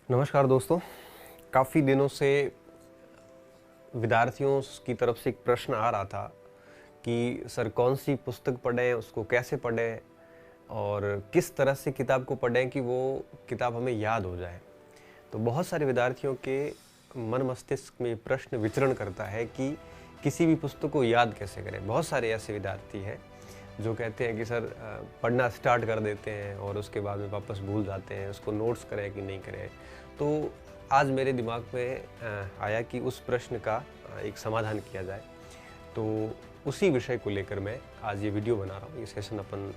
नमस्कार दोस्तों। काफ़ी दिनों से विद्यार्थियों की तरफ से एक प्रश्न आ रहा था कि सर कौन सी पुस्तक पढ़ें, उसको कैसे पढ़ें और किस तरह से किताब को पढ़ें कि वो किताब हमें याद हो जाए। तो बहुत सारे विद्यार्थियों के मन मस्तिष्क में प्रश्न विचरण करता है कि किसी भी पुस्तक को याद कैसे करें। बहुत सारे ऐसे विद्यार्थी हैं जो कहते हैं कि सर पढ़ना स्टार्ट कर देते हैं और उसके बाद में वापस भूल जाते हैं, उसको नोट्स करें कि नहीं करें। तो आज मेरे दिमाग में आया कि उस प्रश्न का एक समाधान किया जाए। तो उसी विषय को लेकर मैं आज ये वीडियो बना रहा हूँ, ये सेशन अपन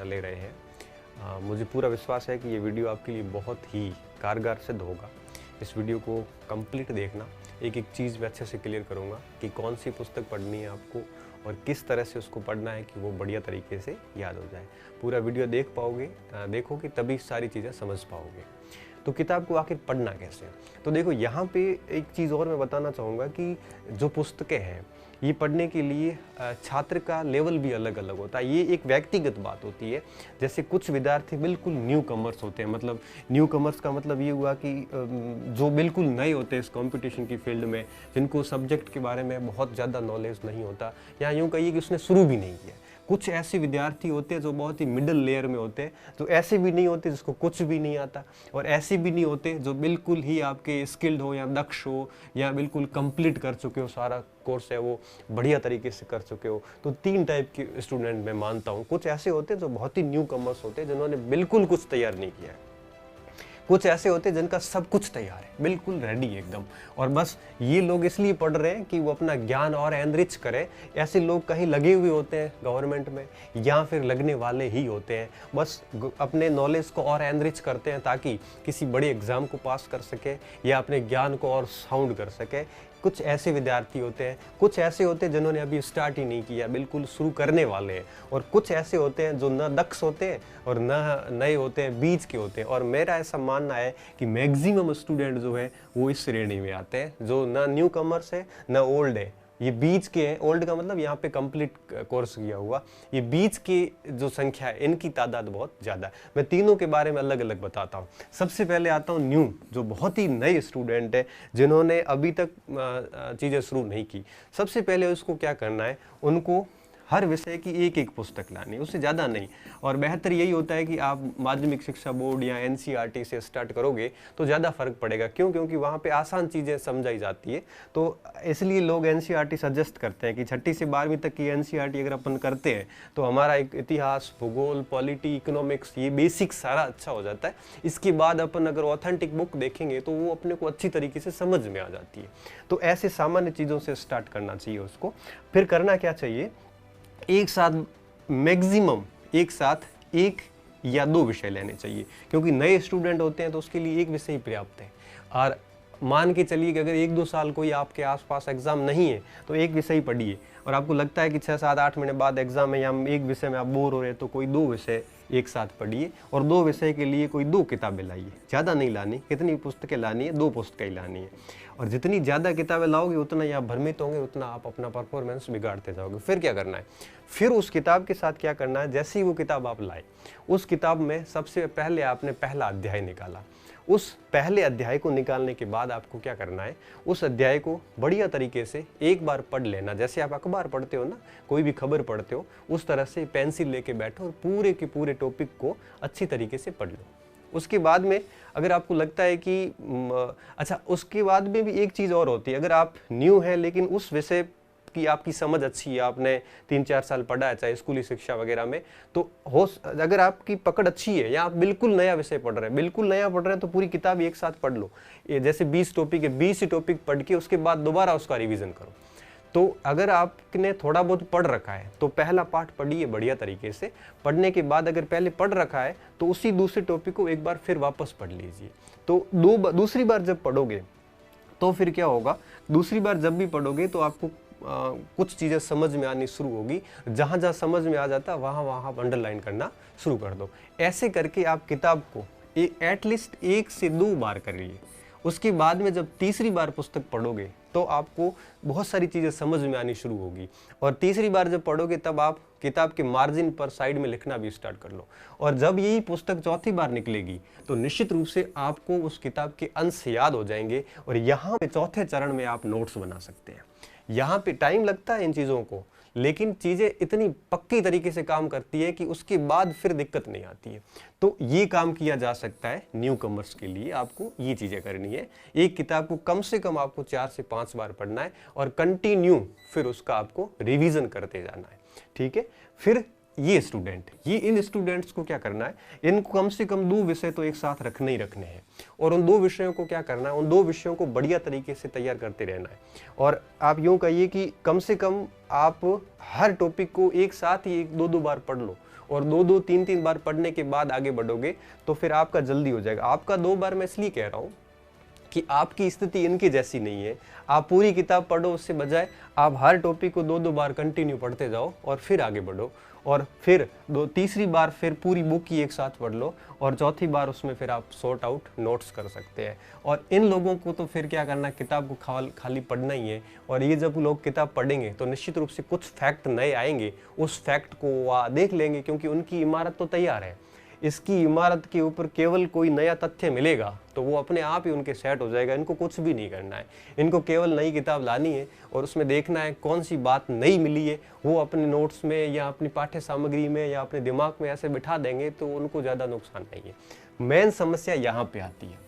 ले रहे हैं। मुझे पूरा विश्वास है कि ये वीडियो आपके लिए बहुत ही कारगर सिद्ध होगा। इस वीडियो को कंप्लीट देखना, एक एक चीज़ मैं अच्छे से क्लियर करूँगा कि कौन सी पुस्तक पढ़नी है आपको और किस तरह से उसको पढ़ना है कि वो बढ़िया तरीके से याद हो जाए। पूरा वीडियो देखोगे तभी सारी चीज़ें समझ पाओगे। तो किताब को आखिर पढ़ना कैसे? तो देखो, यहाँ पे एक चीज़ और मैं बताना चाहूँगा कि जो पुस्तकें हैं ये पढ़ने के लिए छात्र का लेवल भी अलग अलग होता है। ये एक व्यक्तिगत बात होती है। जैसे कुछ विद्यार्थी बिल्कुल न्यू कमर्स होते हैं, मतलब न्यू कमर्स का मतलब ये हुआ कि जो बिल्कुल नए होते हैं इस कंपटीशन की फील्ड में, जिनको सब्जेक्ट के बारे में बहुत ज़्यादा नॉलेज नहीं होता, या यूँ कहिए कि उसने शुरू भी नहीं किया। कुछ ऐसे विद्यार्थी होते हैं जो बहुत ही मिडिल लेयर में होते हैं, जो ऐसे भी नहीं होते जिसको कुछ भी नहीं आता, और ऐसे भी नहीं होते जो बिल्कुल ही आपके स्किल्ड हो या दक्ष हो या बिल्कुल कंप्लीट कर चुके हो, सारा कोर्स है वो बढ़िया तरीके से कर चुके हो। तो तीन टाइप के स्टूडेंट मैं मानता हूँ। कुछ ऐसे होते हैं जो बहुत ही न्यू कमर्स होते हैं, जिन्होंने बिल्कुल कुछ तैयार नहीं किया है। कुछ ऐसे होते हैं जिनका सब कुछ तैयार है, बिल्कुल रेडी एकदम, और बस ये लोग इसलिए पढ़ रहे हैं कि वो अपना ज्ञान और एनरिच करें। ऐसे लोग कहीं लगे हुए होते हैं गवर्नमेंट में या फिर लगने वाले ही होते हैं, बस अपने नॉलेज को और एनरिच करते हैं ताकि किसी बड़े एग्जाम को पास कर सके या अपने ज्ञान को और साउंड कर सके। कुछ ऐसे विद्यार्थी होते हैं, कुछ ऐसे होते हैं जिन्होंने अभी स्टार्ट ही नहीं किया, बिल्कुल शुरू करने वाले हैं, और कुछ ऐसे होते हैं जो न दक्ष होते हैं और न नए होते हैं, बीच के होते हैं। और मेरा ऐसा मानना है कि मैक्सिमम स्टूडेंट जो है वो इस श्रेणी में आते हैं, जो न न्यू कमर्स है न ओल्ड है, ये बीच के हैं। ओल्ड का मतलब यहाँ पे कंप्लीट कोर्स किया हुआ, ये बीच की जो संख्या है इनकी तादाद बहुत ज़्यादा है। मैं तीनों के बारे में अलग अलग बताता हूँ। सबसे पहले आता हूँ न्यू, जो बहुत ही नए स्टूडेंट है, जिन्होंने अभी तक चीज़ें शुरू नहीं की। सबसे पहले उसको क्या करना है, उनको हर विषय की एक एक पुस्तक लानी है, उससे ज़्यादा नहीं। और बेहतर यही होता है कि आप माध्यमिक शिक्षा बोर्ड या एनसीईआरटी से स्टार्ट करोगे तो ज़्यादा फर्क पड़ेगा। क्यों? क्योंकि वहाँ पे आसान चीज़ें समझाई जाती है। तो इसलिए लोग एनसीईआरटी सजेस्ट करते हैं कि 6ठी से 12वीं तक की एनसीईआरटी अगर अपन करते हैं तो हमारा एक इतिहास, भूगोल, पॉलिटी, इकोनॉमिक्स, ये बेसिक सारा अच्छा हो जाता है। इसके बाद अपन अगर ऑथेंटिक बुक देखेंगे तो वो अपने को अच्छी तरीके से समझ में आ जाती है। तो ऐसे सामान्य चीज़ों से स्टार्ट करना चाहिए उसको। फिर करना क्या चाहिए, एक साथ मैक्सिमम एक साथ एक या दो विषय लेने चाहिए, क्योंकि नए स्टूडेंट होते हैं तो उसके लिए एक विषय ही पर्याप्त है। और मान के चलिए कि अगर 1-2 साल कोई आपके आसपास एग्जाम नहीं है तो एक विषय ही पढ़िए, और आपको लगता है कि 6-7-8 महीने बाद एग्जाम है या एक विषय में आप बोर हो रहे हैं तो कोई 2 विषय एक साथ पढ़िए, और 2 विषय के लिए कोई 2 किताबें लाइए। ज़्यादा नहीं लानी, कितनी पुस्तकें लानी है, 2 पुस्तकें ही लानी है। और जितनी ज़्यादा किताबें लाओगे उतना ही आप भ्रमित होंगे, उतना आप अपना परफॉर्मेंस बिगाड़ते जाओगे। फिर क्या करना है, फिर उस किताब के साथ क्या करना है, जैसे ही वो किताब आप लाए, उस किताब में सबसे पहले आपने पहला अध्याय निकाला। उस पहले अध्याय को निकालने के बाद आपको क्या करना है, उस अध्याय को बढ़िया तरीके से एक बार पढ़ लेना। जैसे आप अखबार पढ़ते हो ना, कोई भी खबर पढ़ते हो, उस तरह से पेंसिल लेके बैठो और पूरे के पूरे टॉपिक को अच्छी तरीके से पढ़ लो। उसके बाद में अगर आपको लगता है कि अच्छा, उसके बाद में भी एक चीज़ और होती है। अगर आप न्यू हैं लेकिन उस विषय की आपकी समझ अच्छी है, आपने 3-4 साल पढ़ा है चाहे स्कूली शिक्षा वगैरह में, तो अगर आपकी पकड़ अच्छी है या आप बिल्कुल नया विषय पढ़ रहे हैं, बिल्कुल नया पढ़ रहे हैं, तो पूरी किताब एक साथ पढ़ लो। ये जैसे 20 टॉपिक है, 20 टॉपिक पढ़ के उसके बाद दोबारा उसका रिवीजन करो। तो अगर आपने थोड़ा बहुत पढ़ रखा है तो पहला पार्ट पढ़िए बढ़िया तरीके से। पढ़ने के बाद अगर पहले पढ़ रखा है तो उसी दूसरे टॉपिक को एक बार फिर वापस पढ़ लीजिए। तो दूसरी बार जब पढ़ोगे तो फिर क्या होगा, दूसरी बार जब भी पढ़ोगे तो आपको कुछ चीज़ें समझ में आनी शुरू होगी। जहाँ जहाँ समझ में आ जाता है वहाँ वहाँ आप अंडरलाइन करना शुरू कर दो। ऐसे करके आप किताब को एटलीस्ट 1 से 2 बार करिए। उसके बाद में जब तीसरी बार पुस्तक पढ़ोगे तो तो आपको बहुत सारी चीज़ें समझ में आनी शुरू होगी। और तीसरी बार जब पढ़ोगे तब आप किताब के मार्जिन पर साइड में लिखना भी स्टार्ट कर लो। और जब यही पुस्तक चौथी बार निकलेगी तो निश्चित रूप से आपको उस किताब के अंश याद हो जाएंगे और यहाँ पे चौथे चरण में आप नोट्स बना सकते हैं। यहाँ पे टाइम लगता है इन चीज़ों को, लेकिन चीज़ें इतनी पक्की तरीके से काम करती है कि उसके बाद फिर दिक्कत नहीं आती है। तो ये काम किया जा सकता है न्यू कमर्स के लिए। आपको ये चीज़ें करनी है, एक किताब को कम से कम आपको 4 से 5 बार पढ़ना है और कंटिन्यू फिर उसका आपको रिवीजन करते जाना है, ठीक है। फिर इन स्टूडेंट्स को क्या करना है, इनको कम से कम 2 विषय तो एक साथ रखने ही रखने हैं और उन 2 विषयों को क्या करना है, उन 2 विषयों को बढ़िया तरीके से तैयार करते रहना है। और आप यूँ कहिए कि कम से कम आप हर टॉपिक को एक साथ ही 1-2 बार पढ़ लो और 2-2, 3-3 बार पढ़ने के बाद आगे बढ़ोगे तो फिर आपका जल्दी हो जाएगा। आपका 2 बार मैं इसलिए कह रहा हूँ कि आपकी स्थिति इनकी जैसी नहीं है। आप पूरी किताब पढ़ो, उससे बजाय आप हर टॉपिक को 2-2 बार कंटिन्यू पढ़ते जाओ और फिर आगे बढ़ो और फिर तीसरी बार फिर पूरी बुक ही एक साथ पढ़ लो और चौथी बार उसमें फिर आप सॉर्ट आउट नोट्स कर सकते हैं। और इन लोगों को तो फिर क्या करना है, किताब को खाली पढ़ना ही है। और ये जब लोग किताब पढ़ेंगे तो निश्चित रूप से कुछ फैक्ट नए आएंगे, उस फैक्ट को देख लेंगे क्योंकि उनकी इमारत तो तैयार है। इसकी इमारत के ऊपर केवल कोई नया तथ्य मिलेगा तो वो अपने आप ही उनके सेट हो जाएगा। इनको कुछ भी नहीं करना है, इनको केवल नई किताब लानी है और उसमें देखना है कौन सी बात नई मिली है, वो अपने नोट्स में या अपनी पाठ्य सामग्री में या अपने दिमाग में ऐसे बिठा देंगे तो उनको ज़्यादा नुकसान नहीं है। मेन समस्या यहाँ पे आती है।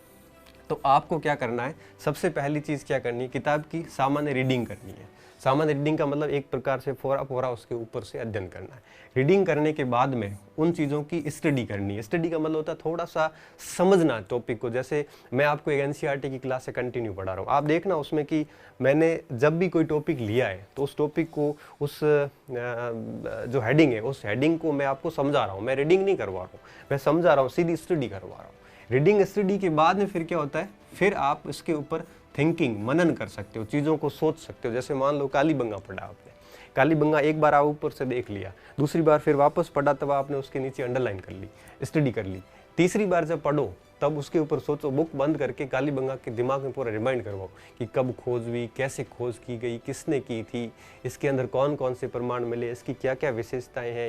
तो आपको क्या करना है, सबसे पहली चीज़ क्या करनी है, किताब की सामान्य रीडिंग करनी है। सामान्य रीडिंग का मतलब एक प्रकार से फोरा उसके ऊपर से अध्ययन करना है। रीडिंग करने के बाद में उन चीज़ों की स्टडी करनी है। स्टडी का मतलब होता है थोड़ा सा समझना टॉपिक को। जैसे मैं आपको एक एनसीईआरटी की क्लास से कंटिन्यू पढ़ा रहा हूँ, आप देखना उसमें कि मैंने जब भी कोई टॉपिक लिया है तो उस टॉपिक को, उस जो हेडिंग है उस हेडिंग को मैं आपको समझा रहा हूँ। मैं रीडिंग नहीं करवा रहा हूँ, मैं समझा रहा हूँ, सीधी स्टडी करवा रहा हूँ। रीडिंग स्टडी के बाद में फिर क्या होता है, फिर आप इसके ऊपर थिंकिंग, मनन कर सकते हो, चीज़ों को सोच सकते हो। जैसे मान लो कालीबंगा पढ़ा आपने, कालीबंगा एक बार आप ऊपर से देख लिया, दूसरी बार फिर वापस पढ़ा तब आपने उसके नीचे अंडरलाइन कर ली, स्टडी कर ली। तीसरी बार जब पढ़ो तब उसके ऊपर सोचो, बुक बंद करके कालीबंगा के दिमाग में पूरा रिमाइंड करवाओ कि कब खोज हुई, कैसे खोज की गई, किसने की थी, इसके अंदर कौन कौन से प्रमाण मिले, इसकी क्या क्या विशेषताएं हैं,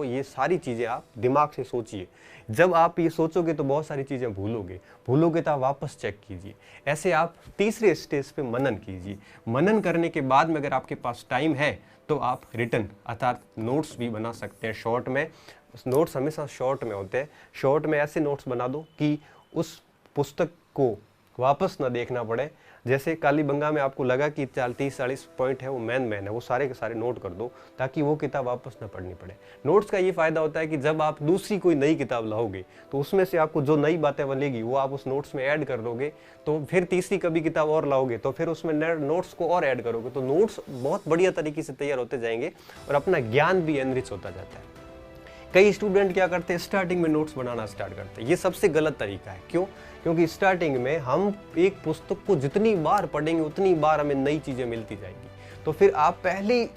ये सारी चीज़ें आप दिमाग से सोचिए। जब आप ये सोचोगे तो बहुत सारी चीज़ें भूलोगे तो आप वापस चेक कीजिए। ऐसे आप तीसरे स्टेज पे मनन कीजिए। मनन करने के बाद में अगर आपके पास टाइम है तो आप रिटन अर्थात नोट्स भी बना सकते हैं शॉर्ट में। नोट्स हमेशा शॉर्ट में होते हैं। शॉर्ट में ऐसे नोट्स बना दो कि उस पुस्तक को वापस ना देखना पड़े। जैसे कालीबंगा में आपको लगा कि 30-40 पॉइंट है वो मेन है, वो सारे के सारे नोट कर दो ताकि वो किताब वापस ना पढ़नी पड़े। नोट्स का ये फायदा होता है कि जब आप दूसरी कोई नई किताब लाओगे तो उसमें से आपको जो नई बातें बनेगी वो आप उस नोट्स में ऐड कर दोगे, तो फिर तीसरी कभी किताब और लाओगे तो फिर उसमें नोट्स को और ऐड करोगे, तो नोट्स बहुत बढ़िया तरीके से तैयार होते जाएंगे और अपना ज्ञान भी एनरिच होता जाता है। कई स्टूडेंट क्या करते हैं, स्टार्टिंग में नोट्स बनाना स्टार्ट करते हैं। ये सबसे गलत तरीका है। क्यों? क्योंकि स्टार्टिंग में हम एक पुस्तक को जितनी बार पढ़ेंगे उतनी बार हमें नई चीज़ें मिलती जाएंगी। तो फिर आप पहले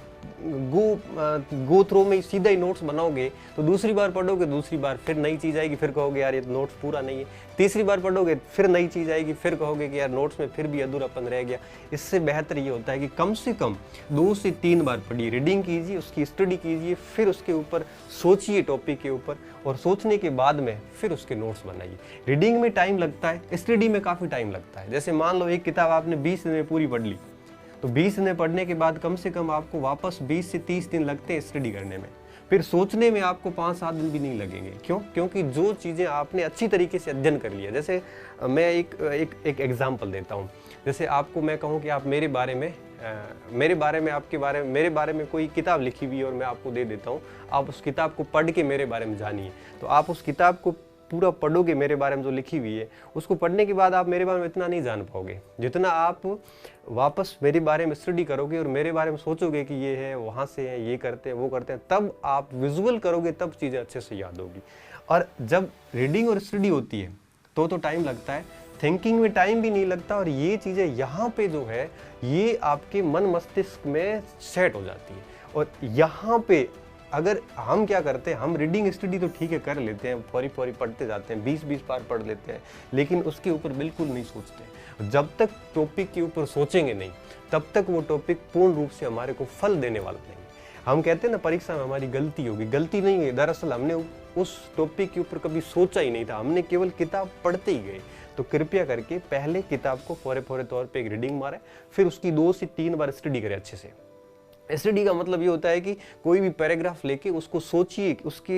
गो थ्रो में सीधा ही नोट्स बनाओगे तो दूसरी बार पढ़ोगे, दूसरी बार फिर नई चीज़ आएगी, फिर कहोगे यार ये नोट्स पूरा नहीं है। तीसरी बार पढ़ोगे फिर नई चीज़ आएगी, फिर कहोगे कि यार नोट्स में फिर भी अधूरापन रह गया। इससे बेहतर ये होता है कि कम से कम 2 से 3 बार पढ़िए, रीडिंग कीजिए, उसकी स्टडी कीजिए, फिर उसके ऊपर सोचिए टॉपिक के ऊपर, और सोचने के बाद में फिर उसके नोट्स बनाइए। रीडिंग में टाइम लगता है, स्टडी में काफ़ी टाइम लगता है। जैसे मान लो एक किताब आपने 20 दिन में पूरी पढ़ ली, तो 20 दिन पढ़ने के बाद कम से कम आपको वापस 20 से 30 दिन लगते हैं स्टडी करने में। फिर सोचने में आपको 5-7 दिन भी नहीं लगेंगे। क्यों? क्योंकि जो चीज़ें आपने अच्छी तरीके से अध्ययन कर लिया। जैसे मैं एक एग्जांपल देता हूँ। जैसे आपको मैं कहूँ कि आप मेरे बारे में कोई किताब लिखी हुई है और मैं आपको दे देता हूँ, आप उस किताब को पढ़ के मेरे बारे में जानिए। तो आप उस किताब को पूरा पढ़ोगे, मेरे बारे में जो लिखी हुई है उसको पढ़ने के बाद आप मेरे बारे में इतना नहीं जान पाओगे जितना आप वापस मेरे बारे में स्टडी करोगे और मेरे बारे में सोचोगे कि ये है, वहाँ से है, ये करते हैं, वो करते हैं, तब आप विजुअल करोगे, तब चीज़ें अच्छे से याद होगी। और जब रीडिंग और स्टडी होती है तो टाइम लगता है, थिंकिंग में टाइम भी नहीं लगता, और ये चीज़ें यहाँ पे जो है ये आपके मन मस्तिष्क में सेट हो जाती है। और यहाँ पे अगर हम क्या करते हैं, हम रीडिंग स्टडी तो ठीक है कर लेते हैं, पौरी पढ़ते जाते हैं, 20-20 बार पढ़ लेते हैं, लेकिन उसके ऊपर बिल्कुल नहीं सोचते। जब तक टॉपिक के ऊपर सोचेंगे नहीं, तब तक वो टॉपिक पूर्ण रूप से हमारे को फल देने वाला नहीं। हम कहते हैं ना परीक्षा में हमारी गलती होगी, गलती नहीं है, दरअसल हमने उस टॉपिक के ऊपर कभी सोचा ही नहीं था, हमने केवल किताब पढ़ते ही गए। तो कृपया करके पहले किताब को फौरे तौर पे एक रीडिंग मारे, फिर उसकी 2 से 3 बार स्टडी करें अच्छे से। स्टडी का मतलब ये होता है कि कोई भी पैराग्राफ लेके उसको सोचिए,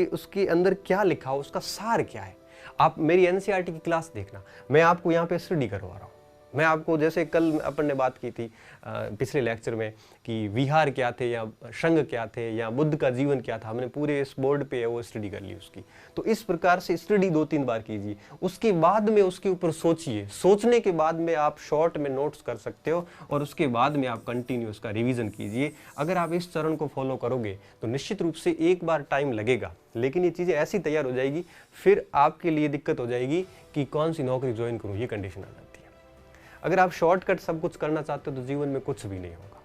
उसके अंदर क्या लिखा हो, उसका सार क्या है। आप मेरी एनसीईआरटी की क्लास देखना, मैं आपको यहाँ पे स्टडी करवा रहा हूँ। मैं आपको, जैसे कल अपन ने बात की थी पिछले लेक्चर में कि विहार क्या थे या संघ क्या थे या बुद्ध का जीवन क्या था, हमने पूरे इस बोर्ड पे वो स्टडी कर ली उसकी। तो इस प्रकार से स्टडी 2-3 बार कीजिए, उसके बाद में उसके ऊपर सोचिए, सोचने के बाद में आप शॉर्ट में नोट्स कर सकते हो और उसके बाद में आप कंटिन्यू उसका रिवीजन कीजिए। अगर आप इस चरण को फॉलो करोगे तो निश्चित रूप से एक बार टाइम लगेगा, लेकिन ये चीज़ें ऐसी तैयार हो जाएगी, फिर आपके लिए दिक्कत हो जाएगी कि कौन सी नौकरी ज्वाइन करूँ, ये कंडीशन आ जाती है। अगर आप शॉर्टकट सब कुछ करना चाहते हो तो जीवन में कुछ भी नहीं होगा।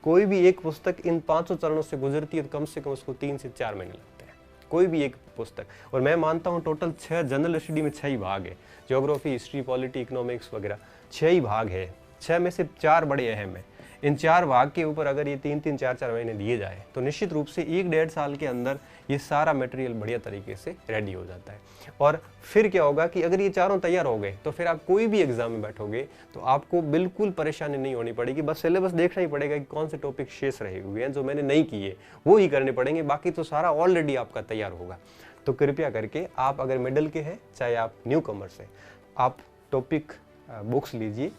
कोई भी एक पुस्तक इन 500 चरणों से गुजरती है तो कम से कम उसको 3 से 4 महीने लगते हैं, कोई भी एक पुस्तक। और मैं मानता हूँ टोटल 6 जनरल स्टडी में 6 ही भाग है, ज्योग्राफी, हिस्ट्री, पॉलिटी, इकोनॉमिक्स वगैरह 6 ही भाग है। 6 में से 4 बड़े अहम है। इन 4 भाग के ऊपर अगर ये 3-3, 4-4 महीने दिए जाए तो निश्चित रूप से 1-1.5 साल के अंदर ये सारा मटेरियल बढ़िया तरीके से रेडी हो जाता है। और फिर क्या होगा कि अगर ये चारों तैयार हो गए तो फिर आप कोई भी एग्जाम में बैठोगे तो आपको बिल्कुल परेशानी नहीं होनी पड़ेगी। बस सिलेबस देखना ही पड़ेगा कि कौन से टॉपिक शेष रहे हुए हैं जो मैंने नहीं किए, वो ही करने पड़ेंगे, बाकी तो सारा ऑलरेडी आपका तैयार होगा। तो कृपया करके आप अगर मिडिल के हैं चाहे आप न्यू कमर्स हैं, आप टॉपिक बुक्स लीजिए।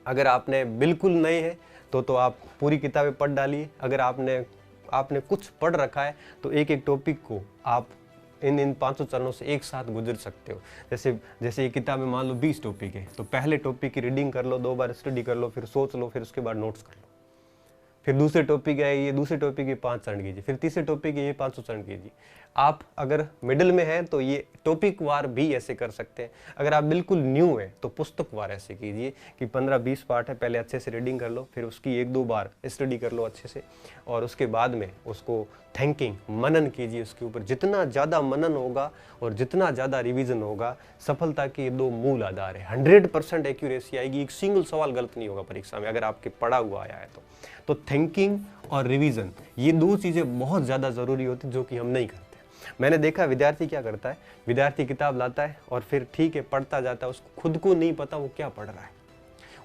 अगर आपने बिल्कुल नए हैं तो आप पूरी किताबें पढ़ डालिए। अगर आपने कुछ पढ़ रखा है तो एक एक टॉपिक को आप इन 500 चरणों से एक साथ गुजर सकते हो। जैसे ये किताब में मान लो 20 टॉपिक है तो पहले टॉपिक की रीडिंग कर लो, 2 बार स्टडी कर लो, फिर सोच लो, फिर उसके बाद नोट्स कर लो। फिर दूसरे टॉपिक है, ये दूसरे टॉपिक के 5 चरण कीजिए, फिर तीसरे टॉपिक के ये 500 चरण कीजिए। आप अगर मिडिल में हैं तो ये टॉपिक वार भी ऐसे कर सकते हैं। अगर आप बिल्कुल न्यू है तो पुस्तक वार ऐसे कीजिए कि 15-20 पार्ट है, पहले अच्छे से रीडिंग कर लो, फिर उसकी 1-2 बार स्टडी कर लो अच्छे से, और उसके बाद में उसको थिंकिंग, मनन कीजिए उसके ऊपर। जितना ज़्यादा मनन होगा और जितना ज़्यादा रिवीजन होगा, सफलता के 2 मूल आधार है। 100% एक्यूरेसी आएगी, एक सिंगल सवाल गलत नहीं होगा परीक्षा में अगर आपके पढ़ा हुआ आया है तो थिंकिंग और रिवीजन, ये 2 चीज़ें बहुत ज़्यादा ज़रूरी होती जो कि हम नहीं करते। मैंने देखा विद्यार्थी क्या करता है, विद्यार्थी किताब लाता है और फिर ठीक है पढ़ता जाता है, उसको खुद को नहीं पता वो क्या पढ़ रहा है।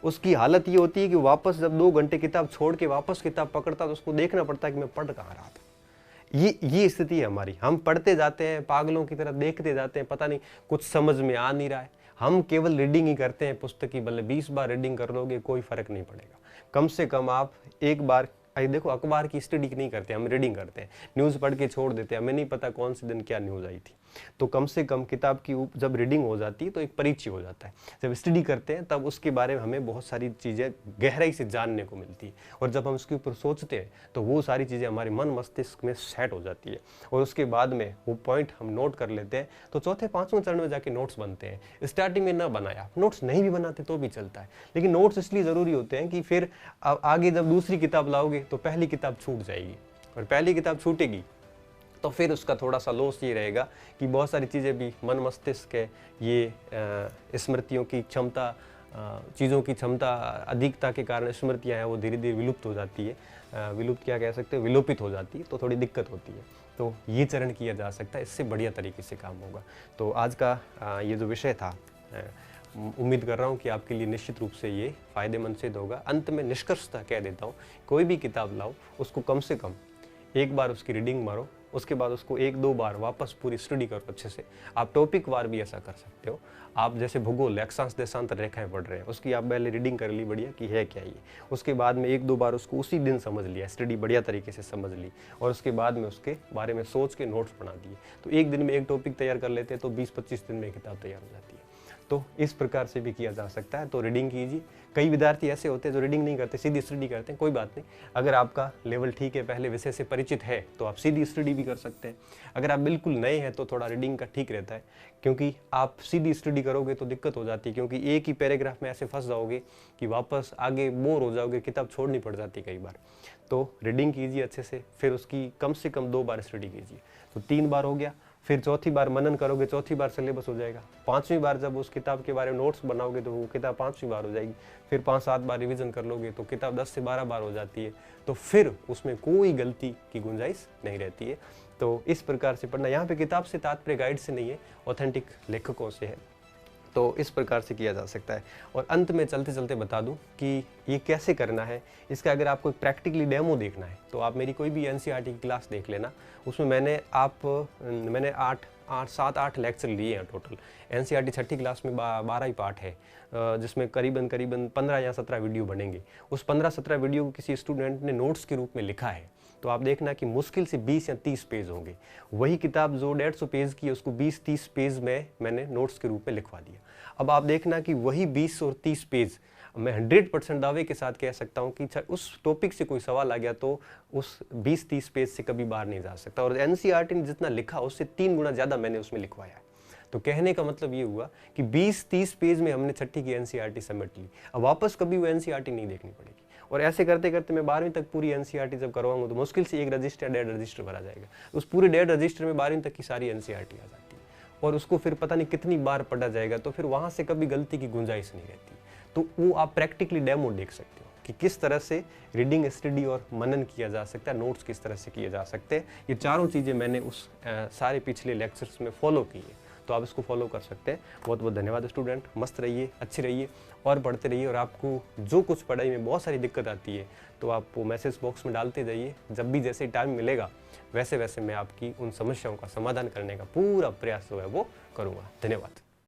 उसकी हालत ये होती है कि वापस जब 2 घंटे किताब छोड़ के वापस किताब पकड़ता तो उसको देखना पड़ता है कि मैं पढ़ कहाँ रहा था। ये स्थिति है हमारी। हम पढ़ते जाते हैं, पागलों की तरह देखते जाते हैं, पता नहीं कुछ समझ में आ नहीं रहा है। हम केवल रीडिंग ही करते हैं पुस्तक की, भले 20 बार रीडिंग कर लोगे कोई फर्क नहीं पड़ेगा। कम से कम आप एक बार, देखो अखबार की स्टडी नहीं करते, हम रीडिंग करते हैं, न्यूज़ पढ़ के छोड़ देते हैं, हमें नहीं पता कौन से दिन क्या न्यूज़ आई थी। तो कम से कम किताब की जब रीडिंग हो जाती है तो एक परिचय हो जाता है। जब स्टडी करते हैं तब उसके बारे में हमें बहुत सारी चीज़ें गहराई से जानने को मिलती है, और जब हम उसके ऊपर सोचते हैं तो वो सारी चीज़ें हमारे मन मस्तिष्क में सेट हो जाती है, और उसके बाद में वो पॉइंट हम नोट कर लेते हैं। तो चौथे 5वें चरण में जाके नोट्स बनते हैं। स्टार्टिंग में ना बनाया, नोट्स नहीं भी बनाते तो भी चलता है, लेकिन नोट्स इसलिए ज़रूरी होते हैं कि फिर आगे जब दूसरी किताब लाओगे तो पहली किताब छूट जाएगी, और पहली किताब छूटेगी तो फिर उसका थोड़ा सा लॉस ये रहेगा कि बहुत सारी चीज़ें भी मन मस्तिष्क है, ये स्मृतियों की क्षमता, चीज़ों की क्षमता अधिकता के कारण स्मृतियाँ हैं वो धीरे धीरे विलुप्त हो जाती है, विलुप्त क्या कह सकते हैं, विलोपित हो जाती है, तो थोड़ी दिक्कत होती है। तो ये चरण किया जा सकता है, इससे बढ़िया तरीके से काम होगा। तो आज का ये जो विषय था, उम्मीद कर रहा हूँ कि आपके लिए निश्चित रूप से ये फ़ायदेमंद सिद्ध होगा। अंत में निष्कर्षतः कह देता हूँ, कोई भी किताब लाओ उसको कम से कम एक बार उसकी रीडिंग मारो, उसके बाद उसको 1-2 बार वापस पूरी स्टडी करो अच्छे से। आप टॉपिक वार भी ऐसा कर सकते हो। आप जैसे भूगोल, अक्षांश देशांतर रेखाएं पढ़ रहे हैं, उसकी आप पहले रीडिंग कर ली बढ़िया कि है क्या ये, उसके बाद में 1-2 बार उसको उसी दिन समझ लिया, स्टडी बढ़िया तरीके से समझ ली, और उसके बाद में उसके बारे में सोच के नोट्स बना दिए। तो एक दिन में एक टॉपिक तैयार कर लेते हैं तो 20-25 दिन में किताब तैयार हो जाती है। तो इस प्रकार से भी किया जा सकता है। तो रीडिंग कीजिए। कई विद्यार्थी ऐसे होते हैं जो रीडिंग नहीं करते, सीधी स्टडी करते हैं, कोई बात नहीं। अगर आपका लेवल ठीक है, पहले विषय से परिचित है, तो आप सीधी स्टडी भी कर सकते हैं। अगर आप बिल्कुल नए हैं तो थोड़ा रीडिंग का ठीक रहता है, क्योंकि आप सीधी स्टडी करोगे तो दिक्कत हो जाती है, क्योंकि एक ही पैराग्राफ में ऐसे फंस जाओगे कि वापस आगे बोर हो जाओगे, किताब छोड़नी पड़ जाती है कई बार। तो रीडिंग कीजिए अच्छे से, फिर उसकी कम से कम 2 बार स्टडी कीजिए। तो 3 बार हो गया, फिर चौथी बार मनन करोगे, चौथी बार सिलेबस हो जाएगा। पांचवी बार जब उस किताब के बारे में नोट्स बनाओगे तो वो किताब पांचवी बार हो जाएगी। फिर 5-7 बार रिवीजन कर लोगे तो किताब 10 से 12 बार हो जाती है। तो फिर उसमें कोई गलती की गुंजाइश नहीं रहती है। तो इस प्रकार से पढ़ना, यहाँ पे किताब से तात्पर्य गाइड से नहीं है, ऑथेंटिक लेखकों से है। तो इस प्रकार से किया जा सकता है। और अंत में चलते चलते बता दूं कि ये कैसे करना है। इसका अगर आपको एक प्रैक्टिकली डेमो देखना है तो आप मेरी कोई भी एनसीईआरटी की क्लास देख लेना। उसमें मैंने 7-8 लेक्चर लिए हैं टोटल। एनसीईआरटी छठी क्लास में 12 ही पार्ट है, जिसमें करीबन 15 या 17 वीडियो बनेंगे। उस 15-17 वीडियो को किसी स्टूडेंट ने नोट्स के रूप में लिखा है। तो आप देखना कि मुश्किल से 20 या 30 पेज होंगे। वही किताब जो 150 पेज की है उसको 20-30 पेज में मैंने नोट्स के रूप में लिखवा दिया। अब आप देखना कि वही 20 और 30 पेज मैं 100% दावे के साथ कह सकता हूँ कि उस टॉपिक से कोई सवाल आ गया तो उस 20-30 पेज से कभी बाहर नहीं जा सकता। और एनसीईआरटी ने जितना लिखा उससे 3 गुना ज़्यादा मैंने उसमें लिखवाया है। तो कहने का मतलब ये हुआ कि 20-30 पेज में हमने छठी की एनसीईआरटी समेट ली। अब वापस कभी वो एनसीईआरटी नहीं देखनी पड़ेगी। और ऐसे करते करते मैं 12वीं तक पूरी एनसीईआरटी जब करवाऊंगा तो मुश्किल से 1 रजिस्टर 1.5 रजिस्टर भरा जाएगा। उस पूरे 1.5 रजिस्टर में 12वीं तक की सारी एनसीईआरटी आ जाती है और उसको फिर पता नहीं कितनी बार पढ़ा जाएगा। तो फिर वहाँ से कभी गलती की गुंजाइश नहीं रहती। तो वो आप प्रैक्टिकली डेमो देख सकते हो कि किस तरह से रीडिंग, स्टडी और मनन किया जा सकता है, नोट्स किस तरह से किए जा सकते हैं। ये चारों चीज़ें मैंने उस सारे पिछले लेक्चर्स में फॉलो की है। तो आप इसको फॉलो कर सकते हैं। बहुत बहुत धन्यवाद स्टूडेंट। मस्त रहिए, अच्छे रहिए और पढ़ते रहिए। और आपको जो कुछ पढ़ाई में बहुत सारी दिक्कत आती है तो आप वो मैसेज बॉक्स में डालते जाइए। जब भी जैसे टाइम मिलेगा वैसे वैसे मैं आपकी उन समस्याओं का समाधान करने का पूरा प्रयास जो है वो करूँगा। धन्यवाद।